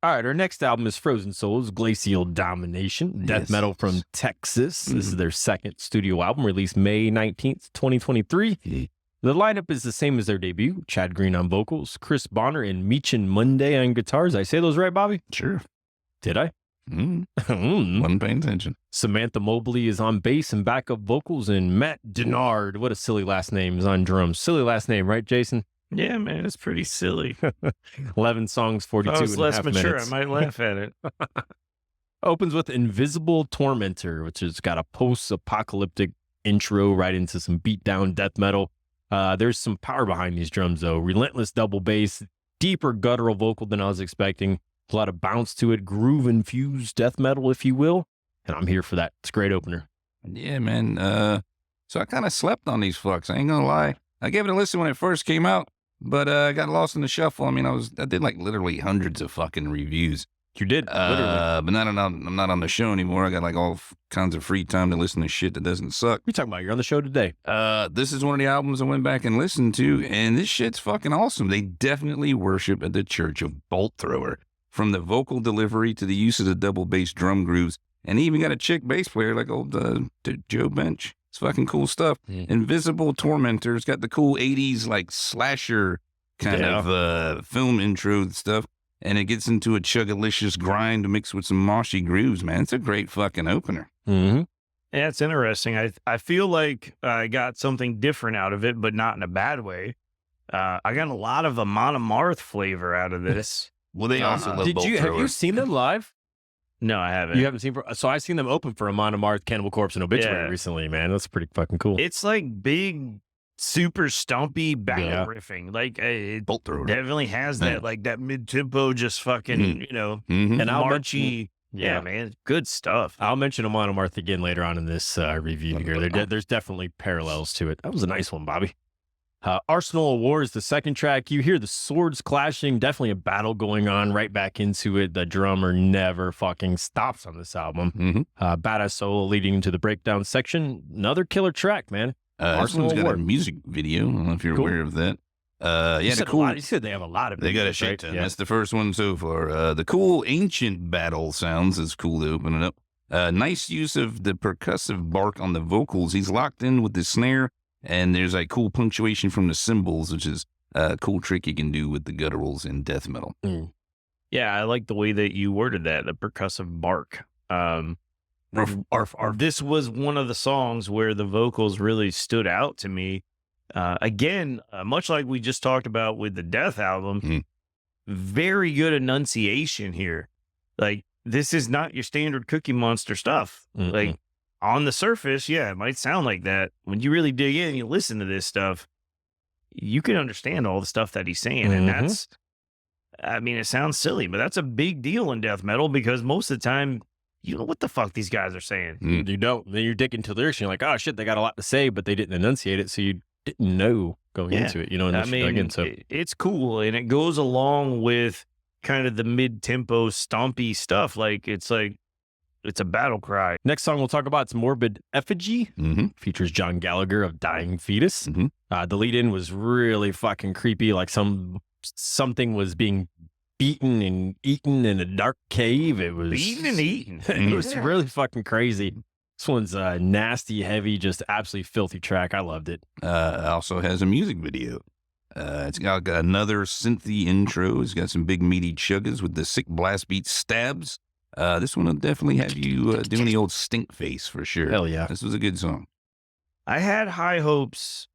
All right, our next album is Frozen Souls, Glacial Domination, death metal from Texas. This is their second studio album, released May 19th, 2023. The lineup is the same as their debut. Chad Green on vocals, Chris Bonner and Meechin Monday on guitars. I say those right, Bobby? Sure. Did I? Wasn't paying attention. Samantha Mobley is on bass and backup vocals, and Matt Denard, what a silly last name, is on drums. Silly last name, right, Jason? Yeah, man, it's pretty silly. 11 songs, 42 If I was and a less half mature, minutes. I might laugh at it. Opens with Invisible Tormentor, which has got a post-apocalyptic intro right into some beat-down death metal. There's some power behind these drums, though. Relentless double bass, deeper guttural vocal than I was expecting. A lot of bounce to it, groove-infused death metal, if you will. And I'm here for that. It's a great opener. Yeah, man. So I kind of slept on these fucks. I ain't gonna lie. I gave it a listen when it first came out, but I got lost in the shuffle. I mean, I did like literally hundreds of fucking reviews. You did, literally. But I'm not on the show anymore. I got like all kinds of free time to listen to shit that doesn't suck. What are you talking about? You're on the show today. This is one of the albums I went back and listened to, and this shit's fucking awesome. They definitely worship at the Church of Bolt Thrower. From the vocal delivery to the use of the double bass drum grooves, and he even got a chick bass player like old Joe Bench. It's fucking cool stuff. Invisible Tormentor's got the cool 80s like slasher kind of film intro stuff, and it gets into a chuggalicious grind mixed with some moshy grooves, man. It's a great fucking opener. Mm-hmm. Yeah, it's interesting. I feel like I got something different out of it, but not in a bad way. I got a lot of Amon Amarth flavor out of this. Well, they also love Bolt Have Thrower. you seen them live? No, I haven't. You haven't seen? So I seen them open for Amon Amarth, Cannibal Corpse, and Obituary recently, man. That's pretty fucking cool. It's like big, super stompy battle riffing. Like it Bolt Thrower definitely has that, like that mid-tempo, just fucking, you know, And I'll marchy. Yeah, man, good stuff. I'll mention Amon Amarth again later on in this review here. There's definitely parallels to it. That was a nice one, Bobby. Arsenal of War is the second track. You hear the swords clashing, definitely a battle going on right back into it. The drummer never fucking stops on this album. Badass solo leading into the breakdown section. Another killer track, man. This one's got a music video. I don't know if you're aware of that. You said they have a lot of videos, They got a shit ton. Yeah. That's the first one so far. The cool ancient battle sounds is cool to open it up. Nice use of the percussive bark on the vocals. He's locked in with the snare. And there's like cool punctuation from the cymbals, which is a cool trick you can do with the gutturals in death metal. Yeah, I like the way that you worded that, the percussive bark. This was one of the songs where the vocals really stood out to me. Again, much like we just talked about with the Death album, very good enunciation here. Like, this is not your standard Cookie Monster stuff. Like, on the surface, yeah, it might sound like that. When you really dig in, you listen to this stuff, you can understand all the stuff that he's saying. And that's, I mean, it sounds silly, but that's a big deal in death metal because most of the time, you know what the fuck these guys are saying. You don't. Then you're digging into lyrics and you're like, oh shit, they got a lot to say, but they didn't enunciate it. So you didn't know going into it, you know, I mean, it's cool. And it goes along with kind of the mid-tempo stompy stuff. It's a battle cry. Next song we'll talk about is Morbid Effigy. Features John Gallagher of Dying Fetus. The lead-in was really fucking creepy, like something was being beaten and eaten in a dark cave. It was beaten and eaten. It was really fucking crazy. This one's nasty, heavy, just absolutely filthy track. I loved it. Also has a music video. It's got another synthy intro. It's got some big meaty chuggas with the sick blast beat stabs. This one will definitely have you doing the old stink face for sure. Hell yeah. This was a good song. I had high hopes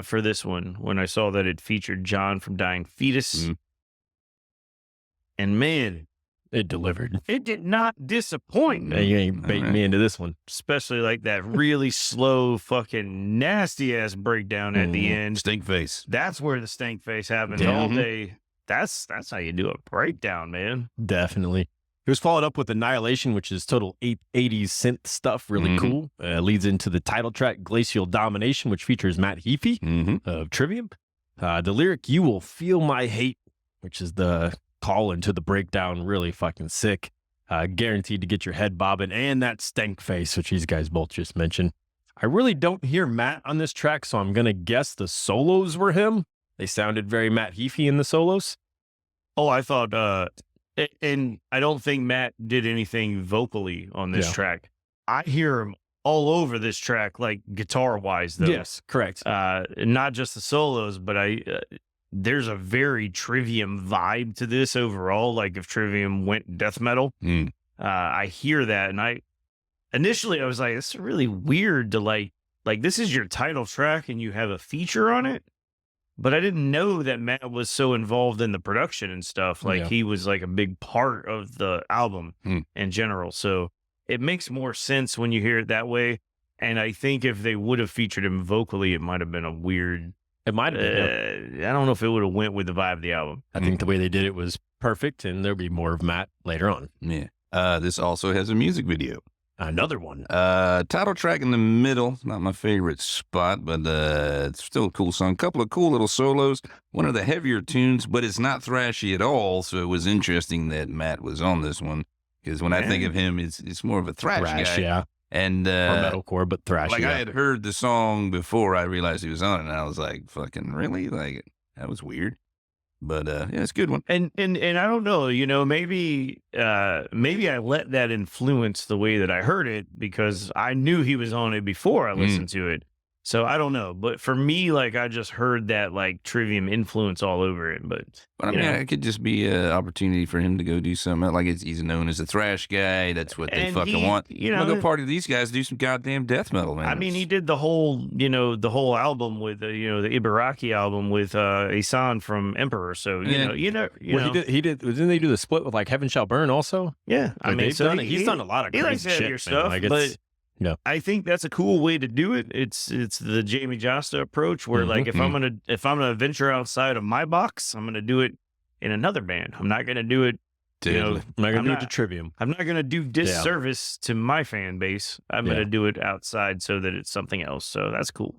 for this one when I saw that it featured John from Dying Fetus. And man, it delivered. It did not disappoint me. You ain't baiting me into this one. Especially like that really slow fucking nasty ass breakdown at the end. Stink face. That's where the stink face happens all day. That's how you do a breakdown, man. Definitely. It was followed up with Annihilation, which is total 80s synth stuff. Really cool. Leads into the title track, Glacial Domination, which features Matt Heafy of Trivium. The lyric, You Will Feel My Hate, which is the call into the breakdown. Really fucking sick. Guaranteed to get your head bobbing. And that stank face, which these guys both just mentioned. I really don't hear Matt on this track, so I'm going to guess the solos were him. They sounded very Matt Heafy in the solos. Oh, I thought And I don't think Matt did anything vocally on this Yeah. track. I hear him all over this track, like guitar wise, though. Yes, correct. Not just the solos, but there's a very Trivium vibe to this overall. Like if Trivium went death metal, I hear that, and initially I was like, it's really weird to like this is your title track and you have a feature on it. But I didn't know that Matt was so involved in the production and stuff. Like he was like a big part of the album in general. So it makes more sense when you hear it that way. And I think if they would have featured him vocally, it might have been a weird. It might have been. I don't know if it would have went with the vibe of the album. I think the way they did it was perfect, and there'll be more of Matt later on. Yeah. This also has a music video. Another one. Title track in the middle. Not my favorite spot, but it's still a cool song. Couple of cool little solos. One of the heavier tunes, but it's not thrashy at all. So it was interesting that Matt was on this one, because when I think of him, it's more of a thrash guy. Yeah. And or metalcore, but thrash. Like I had heard the song before I realized he was on it, and I was like, "Fucking really?" Like that was weird. But yeah, it's a good one. And I don't know, maybe I let that influence the way that I heard it, because I knew he was on it before I listened to it. So I don't know. But for me, like I just heard that like Trivium influence all over it. But I mean, it could just be an opportunity for him to go do something. Like he's known as a thrash guy. That's what they fucking want. Go party with these guys, do some goddamn death metal, man. I mean, he did the whole, the whole album with, the Ibaraki album with Isan from Emperor. So, you know. He did. Didn't they do the split with like Heaven Shall Burn also? Yeah. I mean, so he's done a lot of he likes crazy heavier shit, stuff, man. Like, but yeah. I think that's a cool way to do it. It's the Jamie Josta approach, where like if I'm gonna venture outside of my box, I'm gonna do it in another band. I'm not gonna do it. I'm not gonna do it to Trivium. I'm not gonna do disservice to my fan base. I'm gonna do it outside so that it's something else. So that's cool.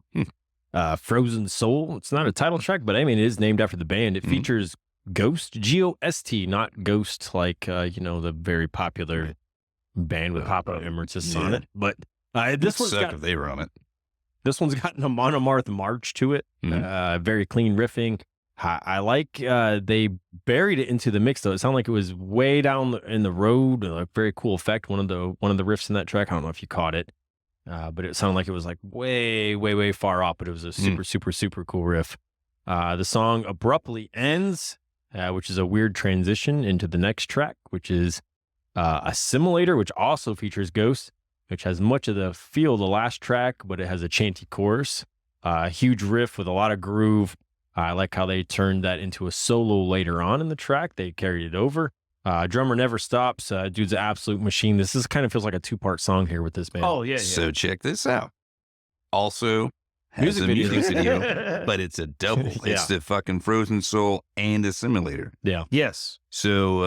Frozen Soul. It's not a title track, but I mean it is named after the band. It features Ghost, G-O-S-T, not Ghost like the very popular band with Papa Emeritus on it. But this one's if they were on it. This one's got a monomarth march to it. Very clean riffing. I like they buried it into the mix though. It sounded like it was way down in the road. A very cool effect. One of the riffs in that track. I don't know if you caught it, but it sounded like it was like way far off. But it was a super cool riff. The song abruptly ends, which is a weird transition into the next track, which is Assimilator, which also features Ghost, which has much of the feel of the last track, but it has a chanty chorus. Huge riff with a lot of groove. I like how they turned that into a solo later on in the track. They carried it over. Drummer never stops. Dude's an absolute machine. This kind of feels like a 2-part song here with this band. Oh, yeah. So check this out. Also has a music video, but it's a double. It's the fucking Frozen Soul and Assimilator. Yeah. Yes. So,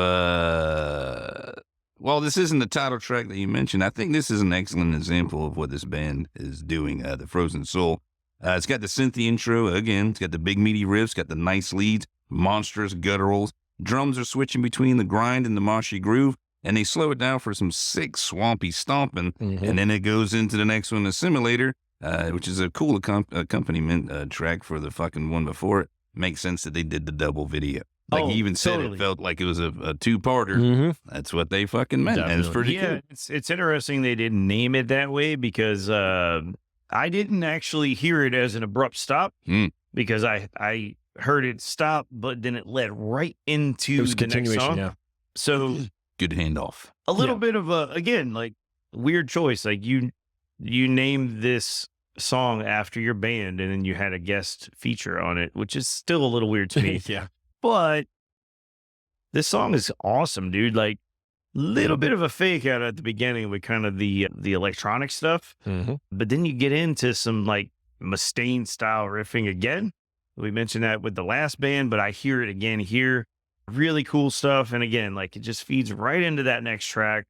well, this isn't the title track that you mentioned. I think this is an excellent example of what this band is doing, the Frozen Soul. It's got the synthy intro, again. It's got the big meaty riffs, got the nice leads, monstrous gutturals. Drums are switching between the grind and the moshy groove, and they slow it down for some sick, swampy stomping. And then it goes into the next one, Assimilator, which is a cool accompaniment track for the fucking one before it. Makes sense that they did the double video. Like he even said it felt like it was a 2-parter. That's what they fucking meant. And it's pretty cool. It's interesting they didn't name it that way, because I didn't actually hear it as an abrupt stop, because I heard it stop, but then it led right into the next song. Yeah. So good handoff. A little bit of again, like weird choice. Like you named this song after your band, and then you had a guest feature on it, which is still a little weird to me. Yeah. But this song is awesome, dude. Like, little bit of a fake out at the beginning with kind of the electronic stuff. But then you get into some like Mustaine style riffing again. We mentioned that with the last band, but I hear it again here. Really cool stuff. And again, like it just feeds right into that next track.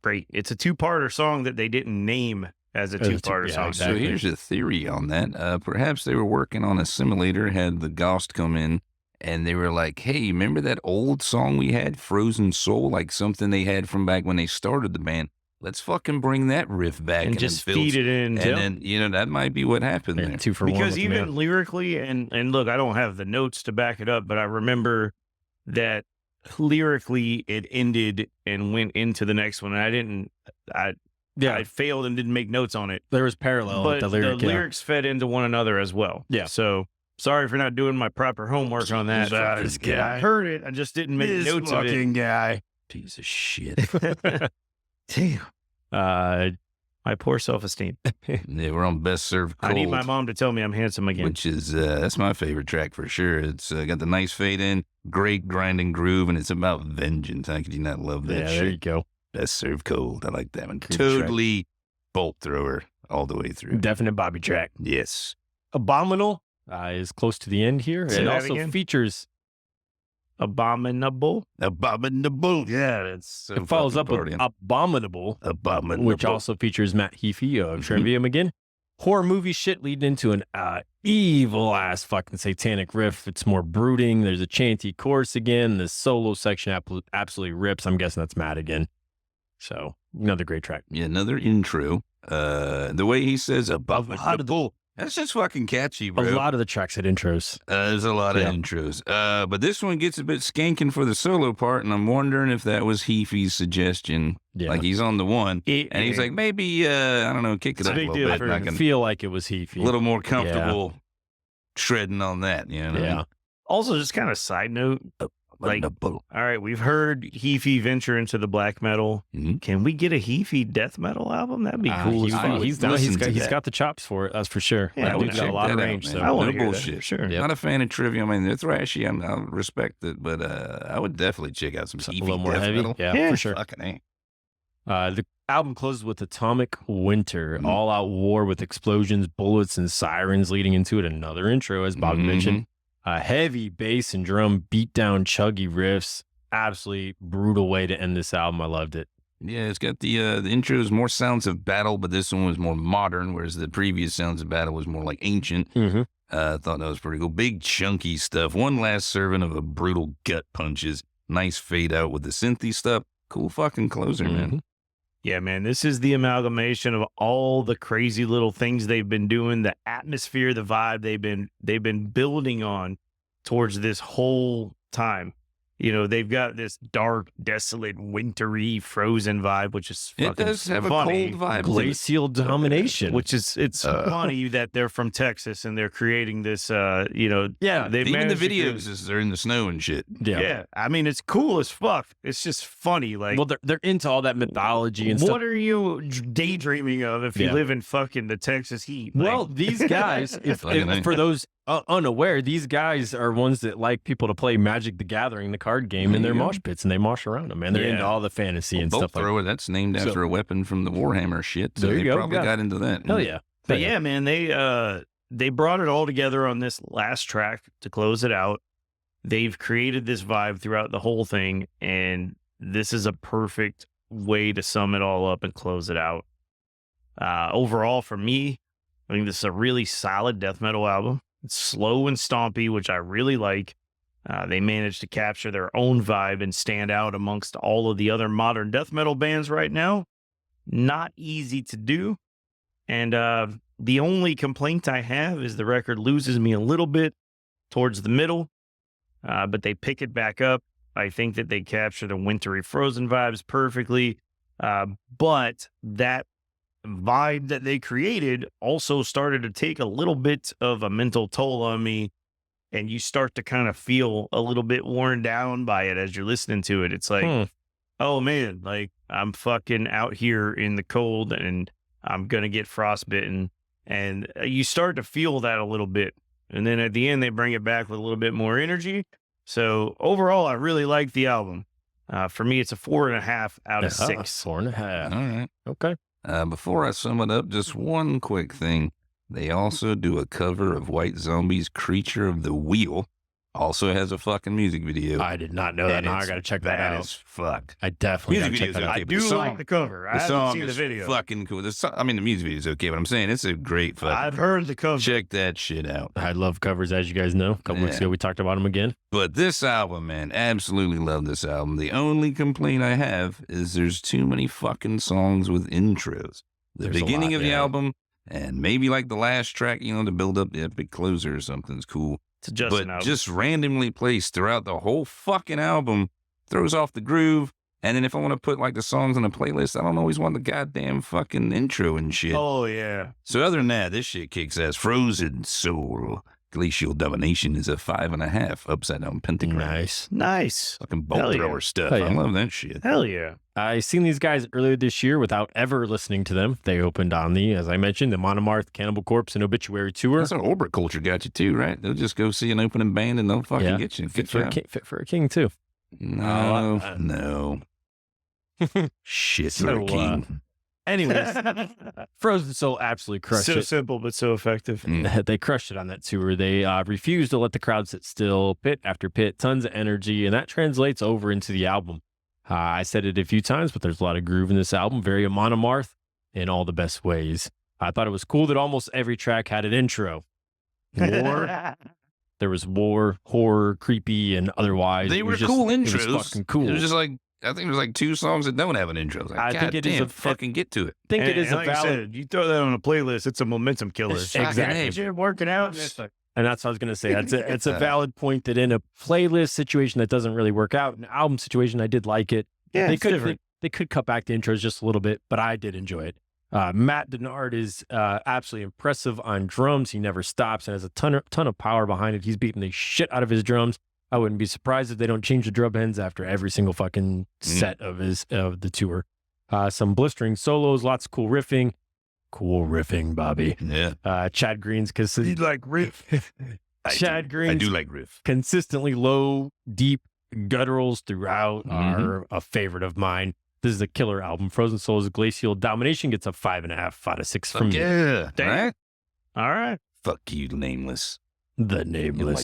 Great. It's a 2-parter song that they didn't name as a 2-parter song. Exactly. So here's a theory on that. Perhaps they were working on Assimilator, had the Ghost come in, and they were like, hey, remember that old song we had, Frozen Soul? Like something they had from back when they started the band. Let's fucking bring that riff back and just feed it in. And then, that might be what happened there. 2 for 1. Because even lyrically, and look, I don't have the notes to back it up, but I remember that lyrically it ended and went into the next one. And I failed and didn't make notes on it. There was parallel But with the lyric. lyrics fed into one another as well. Yeah. So sorry for not doing my proper homework on that. This guy. I heard it. I just didn't make notes of it. Guy. Piece of shit. Damn. My poor self-esteem. Yeah, we're on Best Served Cold. I need my mom to tell me I'm handsome again. Which is, that's my favorite track for sure. It's got the nice fade in, great grinding groove, and it's about vengeance. How could you not love that shit? There you go. Best Served Cold. I like that one. Good Totally bolt thrower all the way through. Definite Bobby track. Yes. Abominable is close to the end here. Say It that also again? features. Abominable. Abominable. Yeah, that's so It follows fucking up with partying. Abominable, Abominable. which also features Matt Heafy of Trivium again. Horror movie shit leading into an evil ass fucking satanic riff. It's more brooding. There's a chanty chorus again. The solo section absolutely rips. I'm guessing that's Matt again. So another great track. Yeah, another intro. The way he says abominable. That's just fucking catchy, bro. A lot of the tracks had intros. There's a lot of intros. But this one gets a bit skanking for the solo part, and I'm wondering if that was Heafy's suggestion. Yeah. Like, he's on the one, and he's like, maybe, I don't know, kick it It's a up a big little deal bit. for I him. can Feel like it was Heafy. a little more comfortable shredding on that, you know? Yeah. Also, just kind of side note, like, all right, we've heard Heafy venture into the black metal. Mhm. Can we get a Heafy death metal album? That'd be cool as fuck. He's down. listen to He's that. got the chops for it. That's for sure. Yeah, That I would dude's got a check lot of that out, range. man. So I want No to hear bullshit. that. Sure. Yep. Not a fan of trivia. I mean, they're thrashy. I respect it, but I would definitely check out some a Heafy little more death heavy. metal. Yeah, Yeah. for sure. Fucking A. The album closes with Atomic Winter, all-out war with explosions, bullets, and sirens leading into it. Another intro, as Bobby mentioned. Heavy bass and drum, beat-down, chuggy riffs. Absolutely brutal way to end this album. I loved it. Yeah, it's got the intro is more sounds of battle, but this one was more modern, whereas the previous sounds of battle was more like ancient. I thought that was pretty cool. Big chunky stuff. One last serving of a brutal gut punches. Nice fade out with the synthy stuff. Cool fucking closer, man. Yeah, man, this is the amalgamation of all the crazy little things they've been doing, the atmosphere, the vibe they've been building on towards this whole time. You know, they've got this dark, desolate, wintry, frozen vibe, which is fucking It does have funny. a cold vibe. to it. Glacial Domination. Which is, it's funny that they're from Texas and they're creating this, you know, Yeah, they've Even the managed to videos is they're in the snow and shit. yeah. I mean, it's cool as fuck. It's just funny. Like, well, they're into all that mythology and what stuff. are you daydreaming of if you Yeah. live in fucking the Texas heat? Like, Well, these guys, if for those unaware, these guys are ones that like people to play Magic the Gathering, the card game, in their mosh pits, and they mosh around them, man. They're into all the fantasy and Bolt stuff like that. thrower, that's named after a weapon from the Warhammer shit. So There you they go. probably got into that. Hell yeah. but yeah, man, they brought it all together on this last track to close it out. They've created this vibe throughout the whole thing, and this is a perfect way to sum it all up and close it out. Overall, for me, I think this is a really solid death metal album. It's slow and stompy, which I really like. They managed to capture their own vibe and stand out amongst all of the other modern death metal bands right now. Not easy to do. And the only complaint I have is the record loses me a little bit towards the middle, but they pick it back up. I think that they capture the wintry frozen vibes perfectly. But that vibe that they created also started to take a little bit of a mental toll on me, and you start to kind of feel a little bit worn down by it as you're listening to it. It's like, oh man, like I'm fucking out here in the cold and I'm gonna get frostbitten, and you start to feel that a little bit, and then at the end they bring it back with a little bit more energy. So overall, I really like the album. For me, it's a 4.5 out of 6. 4.5. All right. Okay. Before I sum it up, just one quick thing. They also do a cover of White Zombie's Creature of the Wheel. Also has a fucking music video. I did not know that. Now I got to check that out. As fuck. I definitely got to Music check that video's out. okay, I but do the song- like the cover. I The haven't song seen the is video. fucking cool. I mean, the music video is okay, but I'm saying it's a great fucking. I've heard the cover. Check that shit out. I love covers, as you guys know. A couple weeks ago, we talked about them again. But this album, man, absolutely love this album. The only complaint I have is there's too many fucking songs with intros. The There's a beginning lot, of the yeah. album, and maybe like the last track, you know, to build up the epic closer or something's cool. It's just But an album. just randomly placed throughout the whole fucking album, throws off the groove. And then if I want to put like the songs on a playlist, I don't always want the goddamn fucking intro and shit. Oh, yeah. So other than that, this shit kicks ass. Frozen Soul. Glacial Domination is a 5.5 upside down pentagram. Nice. Fucking bolt Hell yeah. thrower stuff. Hell yeah. I love that shit. Hell yeah. I seen these guys earlier this year without ever listening to them. They opened on as I mentioned, the Monomarth, Cannibal Corpse, and Obituary tour. That's how Orbit Culture got you too, right? They'll just go see an opening band and they'll fucking get you. Fit for a king too. No. Shit for So, a king. Anyways, Frozen Soul absolutely crushed So it. simple, but so effective. They crushed it on that tour. They refused to let the crowd sit still, pit after pit, tons of energy, and that translates over into the album. I said it a few times, but there's a lot of groove in this album, very Monomarth in all the best ways. I thought it was cool that almost every track had an intro. War, there was war, horror, creepy, and otherwise. They It were was just- cool It intros. was fucking cool. It was just like, I think there's like 2 songs that don't have an intro. Like, I think it is fucking get to it. I think it is a like valid. I said, you throw that on a playlist, it's a momentum killer. Exactly. You're working out. And that's what I was going to say. It's a valid point that in a playlist situation that doesn't really work out, an album situation, I did like it. Yeah, They could cut back the intros just a little bit, but I did enjoy it. Matt Denard is absolutely impressive on drums. He never stops and has a ton of power behind it. He's beating the shit out of his drums. I wouldn't be surprised if they don't change the drum heads after every single fucking set of the tour. Some blistering solos, lots of cool riffing. Cool riffing, Bobby. Yeah. Chad Green's because You like riff. Chad Green's I do like riff. consistently low, deep gutturals throughout are a favorite of mine. This is a killer album. Frozen Soul's Glacial Domination gets a 5.5 out of 6 from me. Yeah. Damn. Right? All right. Fuck you, Nameless. The You're Nameless.